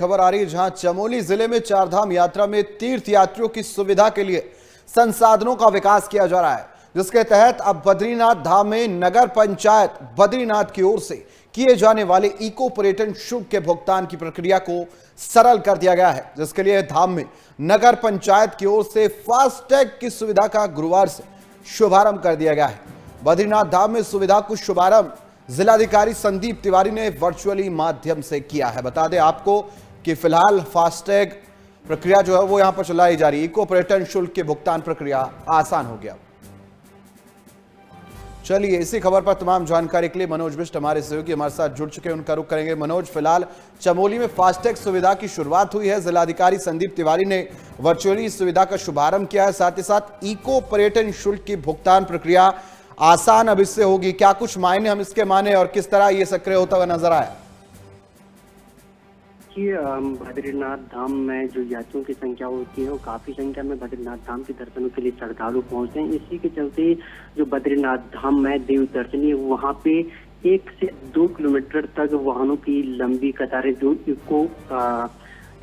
खबर आ रही है, जहां चमोली जिले में चारधाम यात्रा में तीर्थ यात्रियों की सुविधा के लिए संसाधनों का विकास किया जा रहा है, जिसके तहत अब बद्रीनाथ धाम में नगर पंचायत बद्रीनाथ की ओर से किए जाने वाले इको पर्यटन शुल्क के भुगतान की प्रक्रिया को सरल कर दिया गया है, जिसके लिए धाम में नगर पंचायत की ओर से फास्टैग की सुविधा का गुरुवार से शुभारंभ कर दिया गया है। बद्रीनाथ धाम में सुविधा को शुभारंभ जिलाधिकारी संदीप तिवारी ने वर्चुअली माध्यम से किया है। बता दें आपको कि फिलहाल फास्टैग प्रक्रिया जो है वो यहां पर चलाई जा रही है। इको पर्यटन शुल्क के भुगतान प्रक्रिया आसान हो गया। चलिए, इसी खबर पर तमाम जानकारी के लिए मनोज बिष्ट हमारे सहयोगी हमारे साथ जुड़ चुके हैं, उनका रुख करेंगे। मनोज, फिलहाल चमोली में फास्टैग सुविधा की शुरुआत हुई है। जिलाधिकारी संदीप तिवारी ने वर्चुअली इस सुविधा का शुभारंभ किया है, साथ ही साथ इको पर्यटन शुल्क की भुगतान प्रक्रिया आसान अब इससे होगी। क्या कुछ मायने हम इसके माने और किस तरह ये सक्रिय होता हुआ नजर आया? बद्रीनाथ धाम में जो यात्रियों की संख्या होती है वो काफी संख्या में बद्रीनाथ धाम के दर्शनों के लिए श्रद्धालु पहुंचते हैं। इसी के चलते जो बद्रीनाथ धाम में देव दर्शनी है वहाँ पे 1 से 2 किलोमीटर तक वाहनों की लंबी कतारें, जो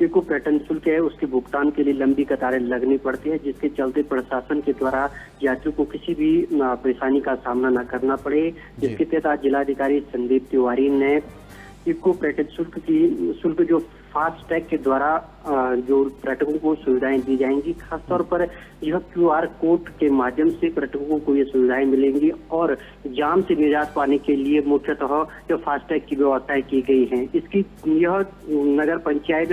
इको पर्यटन शुल्क है उसके भुगतान के लिए लंबी कतारें लगनी पड़ती है, जिसके चलते प्रशासन के द्वारा यात्रियों को किसी भी परेशानी का सामना न करना पड़े। जिसके तहत आज जिलाधिकारी संदीप तिवारी ने इको पर्यटन शुल्क जो फास्टैग के द्वारा जो पर्यटकों को सुविधाएं दी जाएंगी, खासतौर पर यह QR कोड के माध्यम से पर्यटकों को ये सुविधाएं मिलेंगी और जाम से निजात पाने के लिए मुख्यतः जो फास्टैग की व्यवस्थाएं की गई हैं। इसकी यह नगर पंचायत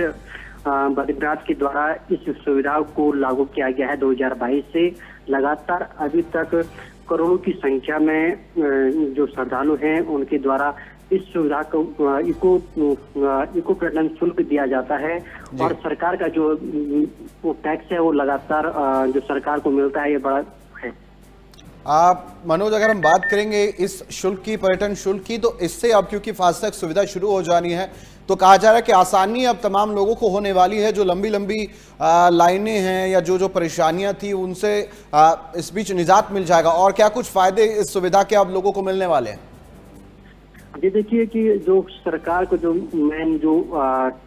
बद्रीनाथ के द्वारा इस सुविधा को लागू किया गया है 2022 से। लगातार अभी तक करोड़ों की संख्या में जो श्रद्धालु हैं उनके द्वारा इस सुविधा को इको पर्यटन शुल्क दिया जाता है और सरकार का जो टैक्स है वो लगातार जो सरकार को मिलता है ये बड़ा है। मनोज, अगर हम बात करेंगे इस शुल्क की, पर्यटन शुल्क की, तो इससे अब क्योंकि फास्टैग सुविधा शुरू हो जानी है तो कहा जा रहा है कि आसानी अब तमाम लोगों को होने वाली है। जो लंबी लंबी लाइनें हैं या जो परेशानियां थी उनसे इस बीच निजात मिल जाएगा। और क्या कुछ फायदे इस सुविधा के अब लोगों को मिलने वाले हैं? ये देखिए कि जो सरकार को जो मेन जो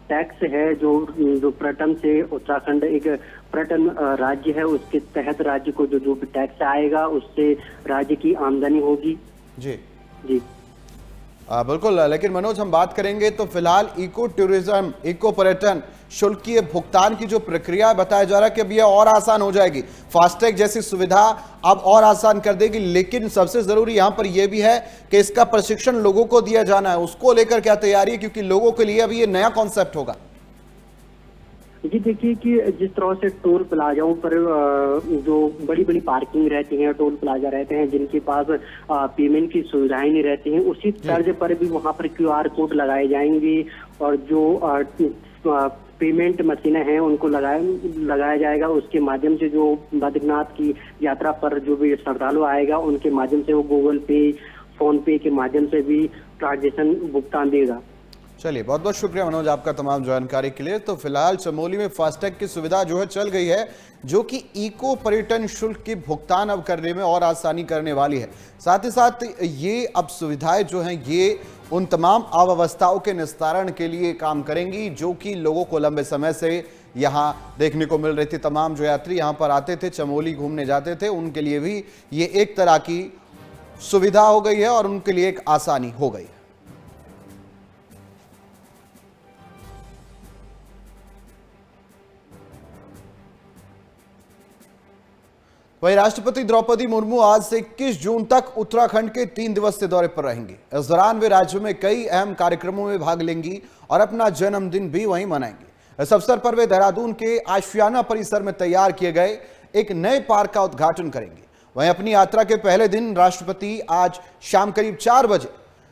टैक्स है, जो पर्यटन से उत्तराखंड एक पर्यटन राज्य है, उसके तहत राज्य को जो भी टैक्स आएगा उससे राज्य की आमदनी होगी। जी जी बिल्कुल। लेकिन मनोज, हम बात करेंगे तो फिलहाल इको टूरिज्म, इको पर्यटन शुल्क की भुगतान की जो प्रक्रिया बताया जा रहा है कि अब यह और आसान हो जाएगी। फास्टैग जैसी सुविधा अब और आसान कर देगी, लेकिन सबसे जरूरी यहां पर यह भी है कि इसका प्रशिक्षण लोगों को दिया जाना है। उसको लेकर क्या तैयारी है, क्योंकि लोगों के लिए अभी यह नया कॉन्सेप्ट होगा। जी देखिए कि जिस तरह से टोल प्लाजाओं पर जो बड़ी बड़ी पार्किंग रहती है, टोल प्लाजा रहते हैं जिनके पास पेमेंट की सुविधाएं नहीं रहती हैं, उसी तर्ज पर भी वहां पर QR कोड लगाए जाएंगे और जो पेमेंट मशीनें हैं उनको लगाया जाएगा। उसके माध्यम से जो बद्रीनाथ की यात्रा पर जो भी श्रद्धालु आएगा उनके माध्यम से वो गूगल पे, फोन पे के माध्यम से भी ट्रांजेक्शन भुगतान देगा। चलिए, बहुत बहुत शुक्रिया मनोज आपका तमाम जानकारी के लिए। तो फिलहाल चमोली में फास्टैग की सुविधा जो है चल गई है, जो कि इको पर्यटन शुल्क की भुगतान अब करने में और आसानी करने वाली है। साथ ही साथ ये अब सुविधाएं जो हैं ये उन तमाम अव्यवस्थाओं के निस्तारण के लिए काम करेंगी जो कि लोगों को लंबे समय से यहाँ देखने को मिल रही थी। तमाम जो यात्री यहाँ पर आते थे, चमोली घूमने जाते थे, उनके लिए भी ये एक तरह की सुविधा हो गई है और उनके लिए एक आसानी हो गई है। वहीं राष्ट्रपति द्रौपदी मुर्मू आज से 21 जून तक उत्तराखंड के 3 दिवसीय दौरे पर रहेंगी। इस दौरान वे राज्य में कई अहम कार्यक्रमों में भाग लेंगी और अपना जन्मदिन भी वहीं मनाएंगी। इस अवसर पर वे देहरादून के आशियाना परिसर में तैयार किए गए एक नए पार्क का उद्घाटन करेंगे। वहीं अपनी यात्रा के पहले दिन राष्ट्रपति आज शाम करीब 4 बजे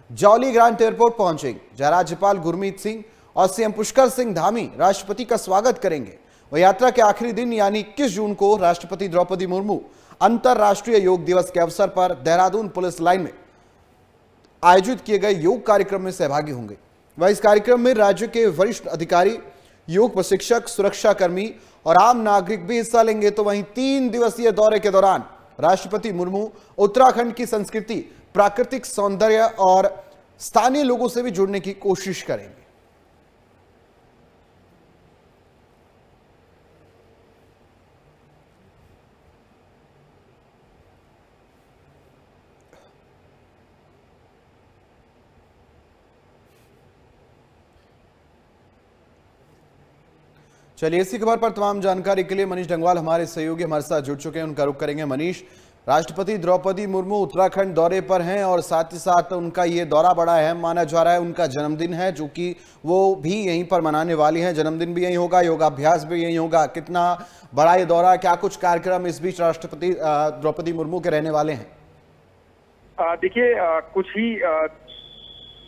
जौली ग्रांट एयरपोर्ट पहुंचेंगे, जहां राज्यपाल गुरमीत सिंह और CM पुष्कर सिंह धामी राष्ट्रपति का स्वागत करेंगे। वह यात्रा के आखिरी दिन यानी 21 जून को राष्ट्रपति द्रौपदी मुर्मू अंतर्राष्ट्रीय योग दिवस के अवसर पर देहरादून पुलिस लाइन में आयोजित किए गए योग कार्यक्रम में सहभागी होंगे। वह इस कार्यक्रम में राज्य के वरिष्ठ अधिकारी, योग प्रशिक्षक, सुरक्षाकर्मी और आम नागरिक भी हिस्सा लेंगे। तो वहीं 3 दिवसीय दौरे के दौरान राष्ट्रपति मुर्मू उत्तराखंड की संस्कृति, प्राकृतिक सौंदर्य और स्थानीय लोगों से भी जुड़ने की कोशिश करेंगे। चलिए, इसी खबर पर तमाम जानकारी के लिए मनीष डंगवाल हमारे सहयोगी हमारे साथ जुड़ चुके हैं, उनका रुख करेंगे। मनीष, राष्ट्रपति द्रौपदी मुर्मू उत्तराखंड दौरे पर हैं और साथ ही साथ उनका ये दौरा बड़ा अहम माना जा रहा है। उनका जन्मदिन है जो कि वो भी यहीं पर मनाने वाली हैं, जन्मदिन भी यहीं होगा, योगाभ्यास भी यहीं होगा। कितना बड़ा ये दौरा, क्या कुछ कार्यक्रम इस बीच राष्ट्रपति द्रौपदी मुर्मू के रहने वाले हैं? देखिए, कुछ ही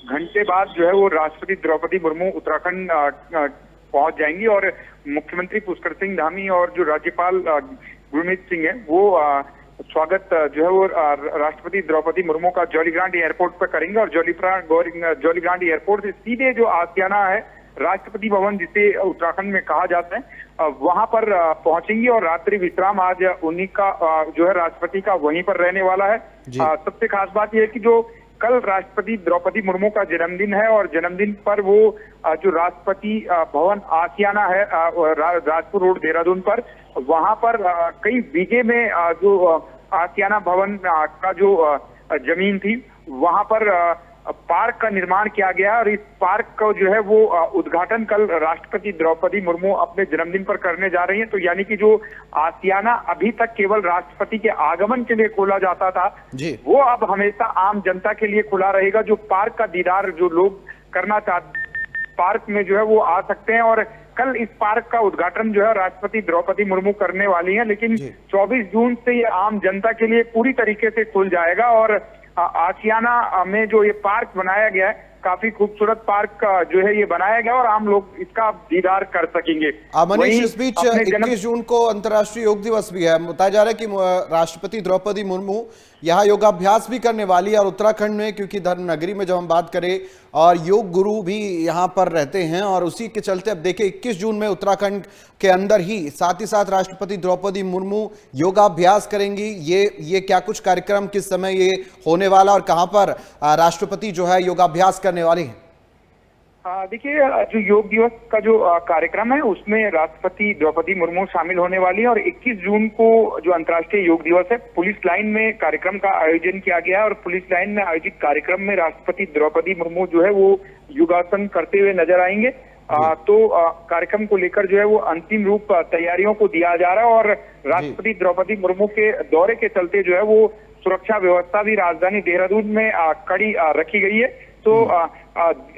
घंटे बाद जो है वो राष्ट्रपति द्रौपदी मुर्मू उत्तराखंड पहुंच जाएंगी और मुख्यमंत्री पुष्कर सिंह धामी और जो राज्यपाल गुरमीत सिंह है वो स्वागत जो है वो राष्ट्रपति द्रौपदी मुर्मू का जॉलीग्रांट एयरपोर्ट पर करेंगे। और जॉलीग्रांट एयरपोर्ट से सीधे जो आसियाना है राष्ट्रपति भवन, जिसे उत्तराखंड में कहा जाता है, वहां पर पहुंचेंगी और रात्रि विश्राम आज उन्हीं का जो है राष्ट्रपति का वहीं पर रहने वाला है। सबसे खास बात यह है कि जो कल राष्ट्रपति द्रौपदी मुर्मू का जन्मदिन है और जन्मदिन पर वो जो राष्ट्रपति भवन आसियाना है राजपुर रोड देहरादून पर, वहां पर कई बीघे में जो आसियाना भवन का जो जमीन थी वहां पर पार्क का निर्माण किया गया और इस पार्क का जो है वो उद्घाटन कल राष्ट्रपति द्रौपदी मुर्मू अपने जन्मदिन पर करने जा रही हैं। तो यानी कि जो आसियाना अभी तक केवल राष्ट्रपति के आगमन के लिए खोला जाता था वो अब हमेशा आम जनता के लिए खुला रहेगा। जो पार्क का दीदार जो लोग करना चाहते पार्क में जो है वो आ सकते हैं और कल इस पार्क का उद्घाटन जो है राष्ट्रपति द्रौपदी मुर्मू करने वाली हैं। लेकिन 24 जून से ये आम जनता के लिए पूरी तरीके से खुल जाएगा और आसियाना में जो ये पार्क बनाया गया है, काफी खूबसूरत पार्क जो है ये बनाया गया और आम लोग इसका दीदार कर सकेंगे। मनीष, इस बीच 21 जून को अंतर्राष्ट्रीय योग दिवस भी है। बताया जा रहा है कि राष्ट्रपति द्रौपदी मुर्मू यहाँ योगाभ्यास भी करने वाली है और उत्तराखंड में, क्योंकि धर्म नगरी में जब हम बात करें और योग गुरु भी यहाँ पर रहते हैं और उसी के चलते अब देखिए 21 जून में उत्तराखंड के अंदर ही साथ राष्ट्रपति द्रौपदी मुर्मू योगाभ्यास करेंगी। ये क्या कुछ कार्यक्रम, किस समय ये होने वाला और कहाँ पर राष्ट्रपति जो है योगाभ्यास करने वाली है? देखिए, जो योग दिवस का जो कार्यक्रम है उसमें राष्ट्रपति द्रौपदी मुर्मू शामिल होने वाली है और 21 जून को जो अंतर्राष्ट्रीय योग दिवस है पुलिस लाइन में कार्यक्रम का आयोजन किया गया है और पुलिस लाइन में आयोजित कार्यक्रम में राष्ट्रपति द्रौपदी मुर्मू जो है वो योगासन करते हुए नजर आएंगे। तो कार्यक्रम को लेकर जो है वो अंतिम रूप तैयारियों को दिया जा रहा है और राष्ट्रपति द्रौपदी मुर्मू के दौरे के चलते जो है वो सुरक्षा व्यवस्था भी राजधानी देहरादून में कड़ी रखी गई है। तो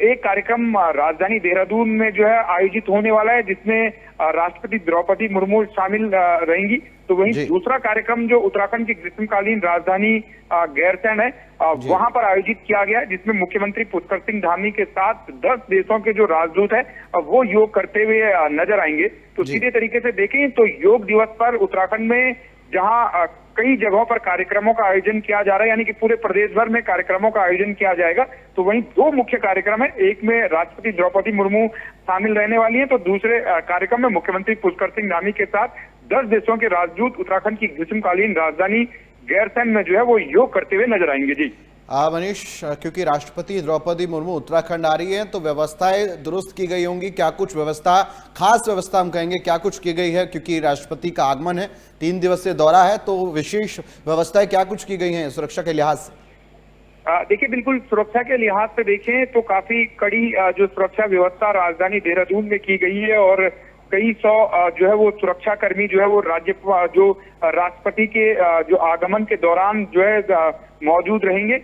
एक कार्यक्रम राजधानी देहरादून में जो है आयोजित होने वाला है जिसमें राष्ट्रपति द्रौपदी मुर्मू शामिल रहेंगी। तो वहीं दूसरा कार्यक्रम जो उत्तराखंड की ग्रीष्मकालीन राजधानी गैरसैंण है वहां पर आयोजित किया गया है, जिसमें मुख्यमंत्री पुष्कर सिंह धामी के साथ 10 देशों के जो राजदूत है वो योग करते हुए नजर आएंगे। तो सीधे तरीके से देखें तो योग दिवस पर उत्तराखंड में जहां कई जगहों पर कार्यक्रमों का आयोजन किया जा रहा है, यानी कि पूरे प्रदेश भर में कार्यक्रमों का आयोजन किया जाएगा, तो वहीं दो मुख्य कार्यक्रम है। एक में राष्ट्रपति द्रौपदी मुर्मू शामिल रहने वाली है तो दूसरे कार्यक्रम में मुख्यमंत्री पुष्कर सिंह धामी के साथ 10 देशों के राजदूत उत्तराखंड की ग्रीष्मकालीन राजधानी गैरसैंण में जो है वो योग करते हुए नजर आएंगे। जी मनीष, क्योंकि राष्ट्रपति द्रौपदी मुर्मू उत्तराखंड आ रही है तो व्यवस्थाएं दुरुस्त की गई होंगी, क्या कुछ व्यवस्था, खास व्यवस्था हम कहेंगे, क्या कुछ की गई है? क्योंकि राष्ट्रपति का आगमन है, 3 दिवसीय दौरा है, तो विशेष व्यवस्थाएं क्या कुछ की गई हैं सुरक्षा के लिहाज से? देखिए, बिल्कुल सुरक्षा के लिहाज से देखें तो काफी कड़ी जो सुरक्षा व्यवस्था राजधानी देहरादून में की गई है और कई सौ जो है वो सुरक्षा कर्मी जो है वो राष्ट्रपति के जो आगमन के दौरान जो है मौजूद रहेंगे।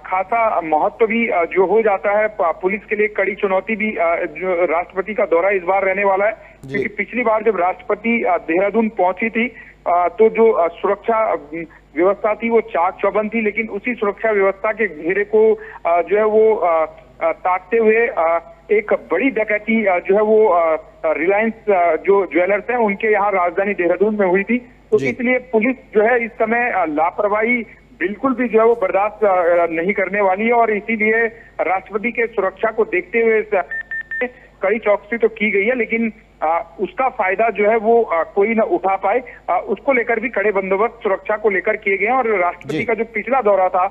खासा महत्व भी जो हो जाता है पुलिस के लिए, कड़ी चुनौती भी जो राष्ट्रपति का दौरा इस बार रहने वाला है, क्योंकि पिछली बार जब राष्ट्रपति देहरादून पहुंची थी तो जो सुरक्षा व्यवस्था थी वो चाक चौबंद थी, लेकिन उसी सुरक्षा व्यवस्था के घेरे को जो है वो ताकते हुए एक बड़ी डकैती जो है वो रिलायंस जो ज्वेलर्स हैं उनके यहाँ राजधानी देहरादून में हुई थी। तो इसलिए पुलिस जो है इस समय लापरवाही बिल्कुल भी जो है वो बर्दाश्त नहीं करने वाली है और इसीलिए राष्ट्रपति के सुरक्षा को देखते हुए कड़ी चौकसी तो की गई है, लेकिन उसका फायदा जो है वो कोई न उठा पाए, उसको लेकर भी कड़े बंदोबस्त सुरक्षा को लेकर किए गए हैं। और राष्ट्रपति का जो पिछला दौरा था,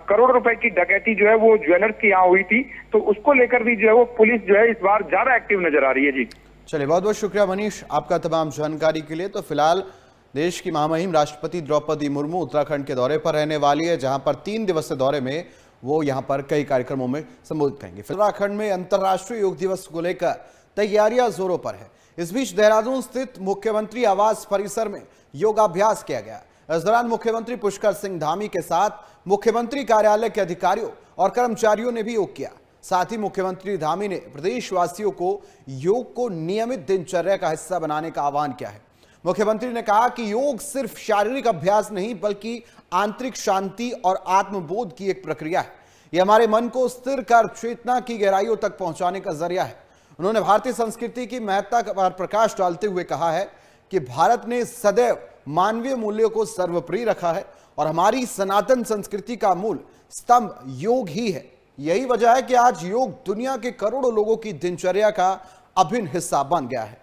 करोड़ रुपए की डकैती जो है वो ज्वेलर्स की यहाँ हुई थी, तो उसको लेकर भी जो है वो पुलिस जो है इस बार ज्यादा एक्टिव नजर आ रही है। जी चलिए, बहुत बहुत शुक्रिया मनीष आपका तमाम जानकारी के लिए। तो फिलहाल देश की महामहिम राष्ट्रपति द्रौपदी मुर्मू उत्तराखंड के दौरे पर रहने वाली है, जहां पर 3 दिवसीय दौरे में वो यहां पर कई कार्यक्रमों में संबोधित करेंगे। उत्तराखंड में अंतर्राष्ट्रीय योग दिवस को लेकर तैयारियां जोरों पर है। इस बीच देहरादून स्थित मुख्यमंत्री आवास परिसर में योगाभ्यास किया गया। इस दौरान मुख्यमंत्री पुष्कर सिंह धामी के साथ मुख्यमंत्री कार्यालय के अधिकारियों और कर्मचारियों ने भी योग किया। साथ ही मुख्यमंत्री धामी ने प्रदेशवासियों को योग को नियमित दिनचर्या का हिस्सा बनाने का आह्वान किया है। मुख्यमंत्री ने कहा कि योग सिर्फ शारीरिक अभ्यास नहीं बल्कि आंतरिक शांति और आत्मबोध की एक प्रक्रिया है। यह हमारे मन को स्थिर कर चेतना की गहराइयों तक पहुंचाने का जरिया है। उन्होंने भारतीय संस्कृति की महत्ता पर प्रकाश डालते हुए कहा है कि भारत ने सदैव मानवीय मूल्यों को सर्वोपरि रखा है और हमारी सनातन संस्कृति का मूल स्तंभ योग ही है। यही वजह है कि आज योग दुनिया के करोड़ों लोगों की दिनचर्या का अभिन्न हिस्सा बन गया है।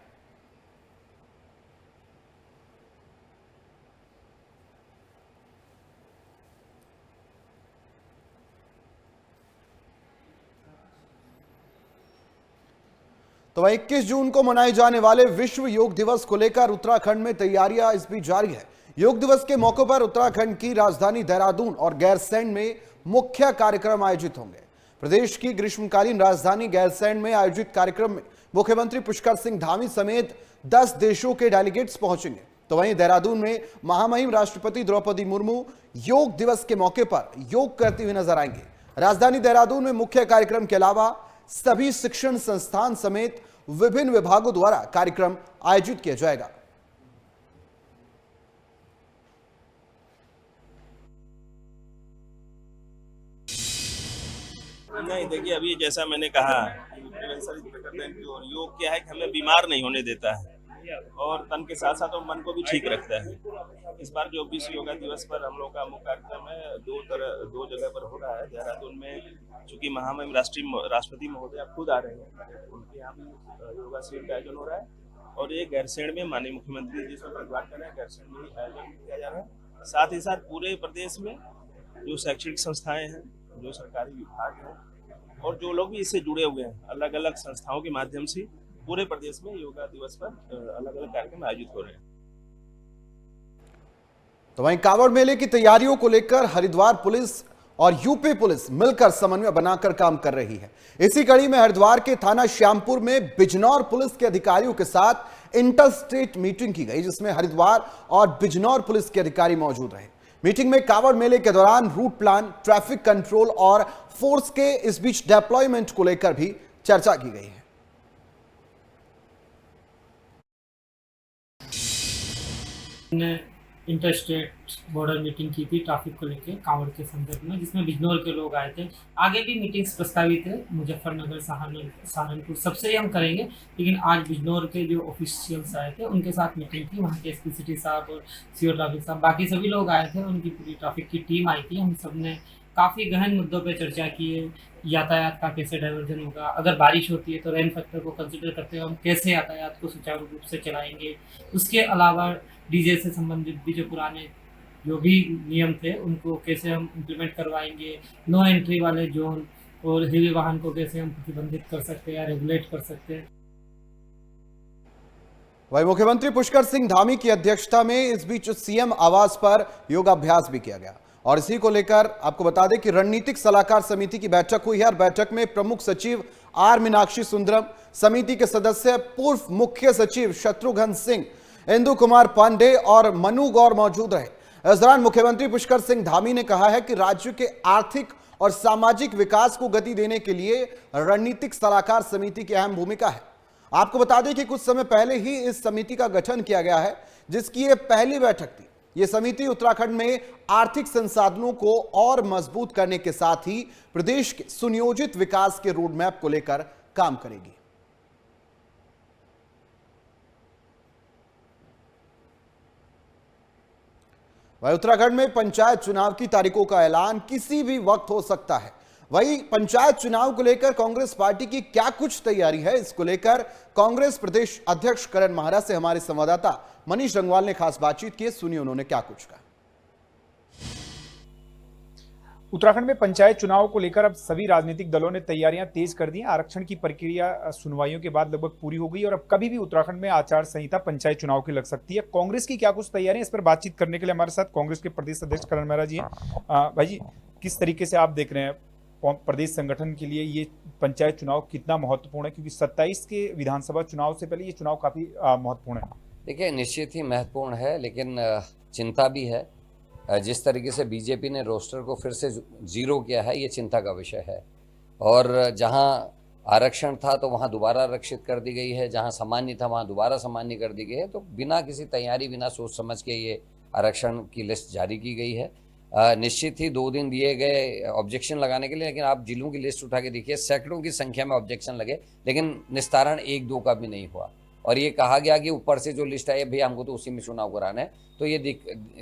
तो 21 जून को मनाए जाने वाले विश्व योग दिवस को लेकर उत्तराखंड में तैयारियां इस बीच जारी है। योग दिवस के मौके पर उत्तराखंड की राजधानी देहरादून और गैरसैंण में मुख्य कार्यक्रम आयोजित होंगे। प्रदेश की ग्रीष्मकालीन राजधानी गैरसैंण में आयोजित कार्यक्रम में मुख्यमंत्री पुष्कर सिंह धामी समेत 10 देशों के डेलीगेट्स पहुंचेंगे। तो वहीं देहरादून में महामहिम राष्ट्रपति द्रौपदी मुर्मू योग दिवस के मौके पर योग करते हुए नजर आएंगे। राजधानी देहरादून में मुख्य कार्यक्रम के अलावा सभी शिक्षण संस्थान समेत विभिन्न विभागों द्वारा कार्यक्रम आयोजित किया जाएगा। नहीं, देखिए अभी जैसा मैंने कहा prevention is better than cure. योग क्या है कि हमें बीमार नहीं होने देता है और तन के साथ साथ मन को भी ठीक रखता है। इस बार जो विश्व योगा दिवस पर हम लोग का मुख्य कार्यक्रम है दो जगह पर हो रहा है। देहरादून में चूंकि महामहिम राष्ट्रपति महोदय खुद आ रहे हैं, उनके यहाँ भी योगा शिविर का आयोजन हो रहा है और एक गैरसैंण में माननीय मुख्यमंत्री जिसमें प्रतिभाग कर रहे हैं, गैरसैंण में ही आयोजन किया जा रहा है। साथ ही साथ पूरे प्रदेश में जो शैक्षणिक संस्थाएं हैं, जो सरकारी विभाग हैं और जो लोग भी इससे जुड़े हुए हैं, अलग अलग संस्थाओं के माध्यम से पूरे प्रदेश में योगा दिवस पर अलग अलग कार्यक्रम आयोजित हो रहे हैं। तो वहीं कांवड़ मेले की तैयारियों को लेकर हरिद्वार पुलिस और यूपी पुलिस मिलकर समन्वय बनाकर काम कर रही है। इसी कड़ी में हरिद्वार के थाना श्यामपुर में बिजनौर पुलिस के अधिकारियों के साथ इंटर स्टेट मीटिंग की गई, जिसमें हरिद्वार और बिजनौर पुलिस के अधिकारी मौजूद रहे। मीटिंग में कांवड़ मेले के दौरान रूट प्लान, ट्रैफिक कंट्रोल और फोर्स के इस बीच डिप्लॉयमेंट को लेकर भी चर्चा की गई है। इंटर स्टेट बॉर्डर मीटिंग की थी ट्रैफिक को लेकर कांवड़ के संदर्भ में, जिसमें बिजनौर के लोग आए थे। आगे भी मीटिंग्स प्रस्तावित है, मुजफ्फरनगर, सहारनपुर सबसे ही हम करेंगे, लेकिन आज बिजनौर के जो ऑफिशियल्स आए थे उनके साथ मीटिंग थी। वहाँ के एसपी सिटी साहब और सीओ ट्रैफिक साहब, बाकी सभी लोग आए थे, उनकी पूरी ट्रैफिक की टीम आई थी। हम सब ने काफ़ी गहन मुद्दों पे चर्चा की है। यातायात का कैसे डाइवर्जन होगा, अगर बारिश होती है तो रेन फैक्टर को कंसिडर करते हुए हम कैसे यातायात को सुचारू रूप से चलाएंगे। उसके अलावा डीजे से संबंधित भी जो पुराने जो भी नियम थे उनको कैसे हम इम्प्लीमेंट करवाएंगे, नो एंट्री वाले जोन और हेवी वाहन को कैसे हम प्रतिबंधित कर सकते हैं या रेगुलेट कर सकते हैं। वहीं मुख्यमंत्री पुष्कर सिंह धामी की अध्यक्षता में इस बीच सीएम आवास पर योगाभ्यास भी किया गया और इसी को लेकर आपको बता दें कि रणनीतिक सलाहकार समिति की बैठक हुई है और बैठक में प्रमुख सचिव आर मीनाक्षी सुंदरम, समिति के सदस्य पूर्व मुख्य सचिव शत्रुघ्न सिंह, इंदु कुमार पांडे और मनु गौर मौजूद रहे। इस दौरान मुख्यमंत्री पुष्कर सिंह धामी ने कहा है कि राज्य के आर्थिक और सामाजिक विकास को गति देने के लिए रणनीतिक सलाहकार समिति की अहम भूमिका है। आपको बता दें कि कुछ समय पहले ही इस समिति का गठन किया गया है, जिसकी यह पहली बैठक थी। यह समिति उत्तराखंड में आर्थिक संसाधनों को और मजबूत करने के साथ ही प्रदेश के सुनियोजित विकास के रोडमैप को लेकर काम करेगी। वहीं उत्तराखंड में पंचायत चुनाव की तारीखों का ऐलान किसी भी वक्त हो सकता है। वहीं पंचायत चुनाव को लेकर कांग्रेस पार्टी की क्या कुछ तैयारी है, इसको लेकर कांग्रेस प्रदेश अध्यक्ष करण महाराज से हमारे संवाददाता मनीष रंगवाल ने खास बातचीत की। सुनिए उन्होंने क्या कुछ कहा। उत्तराखंड में पंचायत चुनाव को लेकर अब सभी राजनीतिक दलों ने तैयारियां तेज कर दी हैं। आरक्षण की प्रक्रिया सुनवाइयों के बाद लगभग पूरी हो गई और अब कभी भी उत्तराखंड में आचार संहिता पंचायत चुनाव की लग सकती है। कांग्रेस की क्या कुछ तैयारियां, इस पर बातचीत करने के लिए हमारे साथ कांग्रेस के प्रदेश अध्यक्ष करण महाराज जी हैं। भाई जी, किस तरीके से आप देख रहे हैं प्रदेश संगठन के लिए ये पंचायत चुनाव कितना महत्वपूर्ण है, क्योंकि 27 के विधानसभा चुनाव से पहले ये चुनाव काफी महत्वपूर्ण है। देखिए, निश्चित ही महत्वपूर्ण है, लेकिन चिंता भी है। जिस तरीके से बीजेपी ने रोस्टर को फिर से जीरो किया है, ये चिंता का विषय है। और जहां आरक्षण था तो वहां दोबारा आरक्षित कर दी गई है, जहां सामान्य था वहां दोबारा सामान्य कर दी गई है। तो बिना किसी तैयारी, बिना सोच समझ के ये आरक्षण की लिस्ट जारी की गई है। निश्चित ही 2 दिन दिए गए ऑब्जेक्शन लगाने के लिए, लेकिन आप जिलों की लिस्ट उठा के देखिए, सैकड़ों की संख्या में ऑब्जेक्शन लगे, लेकिन निस्तारण 1-2 का भी नहीं हुआ। और ये कहा गया कि ऊपर से जो लिस्ट आई है भैया हमको तो उसी में चुनाव कराना है। तो ये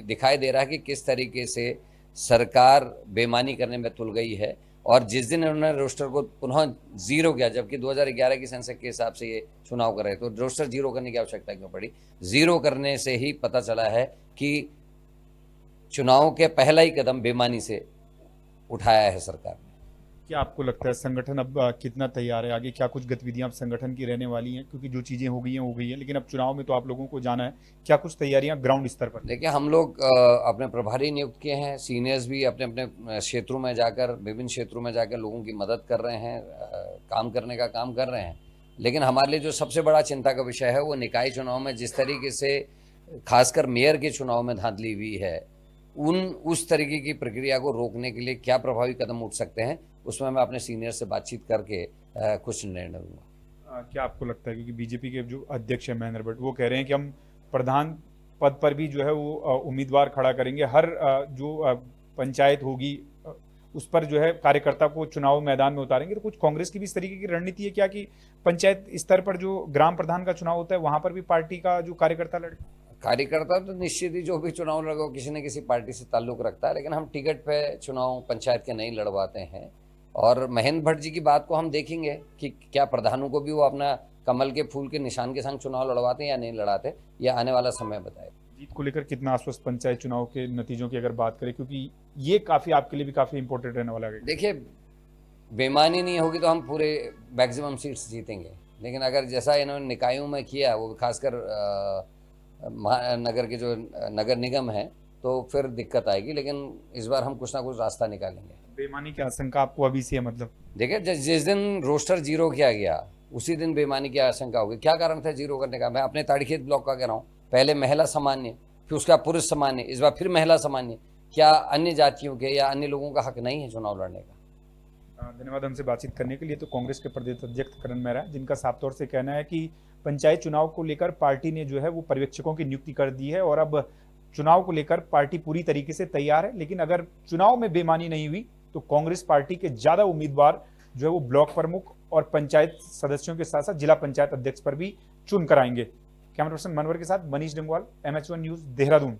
दिखाई दे रहा है कि किस तरीके से सरकार बेईमानी करने में तुल गई है। और जिस दिन उन्होंने रोस्टर को पुनः जीरो किया, जबकि 2011 की सेंसेक्स के हिसाब से ये चुनाव कर रहे, तो रोस्टर जीरो करने की आवश्यकता क्यों पड़ी? जीरो करने से ही पता चला है कि चुनाव के पहला ही कदम बेईमानी से उठाया है सरकार ने। क्या आपको लगता है संगठन अब कितना तैयार है? आगे क्या कुछ गतिविधियां अब संगठन की रहने वाली हैं? क्योंकि जो चीजें हो गई हैं, लेकिन अब चुनाव में तो आप लोगों को जाना है। क्या कुछ तैयारियां ग्राउंड स्तर पर? देखिए, हम लोग अपने प्रभारी नियुक्त किए हैं, सीनियर्स भी अपने अपने क्षेत्रों में जाकर, विभिन्न क्षेत्रों में जाकर लोगों की मदद कर रहे हैं, काम करने का काम कर रहे हैं। लेकिन हमारे लिए जो सबसे बड़ा चिंता का विषय है वो निकाय चुनाव में जिस तरीके से खासकर मेयर के चुनाव में धांधली हुई है, उस तरीके की प्रक्रिया को रोकने के लिए क्या प्रभावी कदम उठ सकते हैं, उसमें मैं अपने सीनियर से बातचीत करके कुछ निर्णय लूंगा। क्या आपको लगता है, क्योंकि बीजेपी के जो अध्यक्ष है महेंद्र भट्ट, वो कह रहे हैं कि हम प्रधान पद पर भी जो है वो उम्मीदवार खड़ा करेंगे, हर जो पंचायत होगी उस पर जो है कार्यकर्ता को चुनाव मैदान में उतारेंगे। तो कुछ कांग्रेस की भी इस तरीके की रणनीति है क्या कि पंचायत स्तर पर जो ग्राम प्रधान का चुनाव होता है वहां पर भी पार्टी का जो कार्यकर्ता लड़े? कार्यकर्ता तो निश्चित ही जो भी चुनाव लड़ो किसी न किसी पार्टी से ताल्लुक रखता है, लेकिन हम टिकट पे चुनाव पंचायत के नहीं लड़वाते हैं। और महेंद्र भट्ट जी की बात को हम देखेंगे कि क्या प्रधानों को भी वो अपना कमल के फूल के निशान के संग चुनाव लड़वाते हैं या नहीं लड़ाते, ये आने वाला समय बताए। जीत को लेकर कितना आश्वस्त पंचायत चुनाव के नतीजों की अगर बात करें, क्योंकि ये काफी आपके लिए भी काफी इंपॉर्टेंट रहने वाला है। देखिए, बेईमानी नहीं होगी तो हम पूरे मैक्सिमम सीट्स जीतेंगे, लेकिन अगर जैसा इन्होंने निकायों में किया, वो खासकर महानगर के जो नगर निगम है, तो फिर दिक्कत आएगी। लेकिन इस बार हम कुछ ना कुछ रास्ता निकालेंगे। बेईमानी की आशंका आपको अभी से है? मतलब देखिए, जिस दिन रोस्टर जीरो किया गया उसी दिन बेईमानी की आशंका होगी। क्या कारण था जीरो करने का? मैं अपने ताड़ीखेत ब्लॉक का कह रहा हूँ, पहले महिला सामान्य, फिर उसका पुरुष सामान्य, इस बार फिर महिला सामान्य। क्या अन्य जातियों के या अन्य लोगों का हक नहीं है चुनाव लड़ने का? धन्यवाद हमसे बातचीत करने के लिए। तो कांग्रेस के प्रदेश अध्यक्ष करण मेहरा, जिनका साफ तौर से कहना है कि पंचायत चुनाव को लेकर पार्टी ने जो है वो पर्यवेक्षकों की नियुक्ति कर दी है और अब चुनाव को लेकर पार्टी पूरी तरीके से तैयार है। लेकिन अगर चुनाव में बेईमानी नहीं हुई तो कांग्रेस पार्टी के ज्यादा उम्मीदवार जो है वो ब्लॉक प्रमुख और पंचायत सदस्यों के साथ साथ जिला पंचायत अध्यक्ष पर भी चुन कर आएंगे। कैमरा पर्सन मनवर के साथ मनीष डंगवाल, MH1 न्यूज, देहरादून।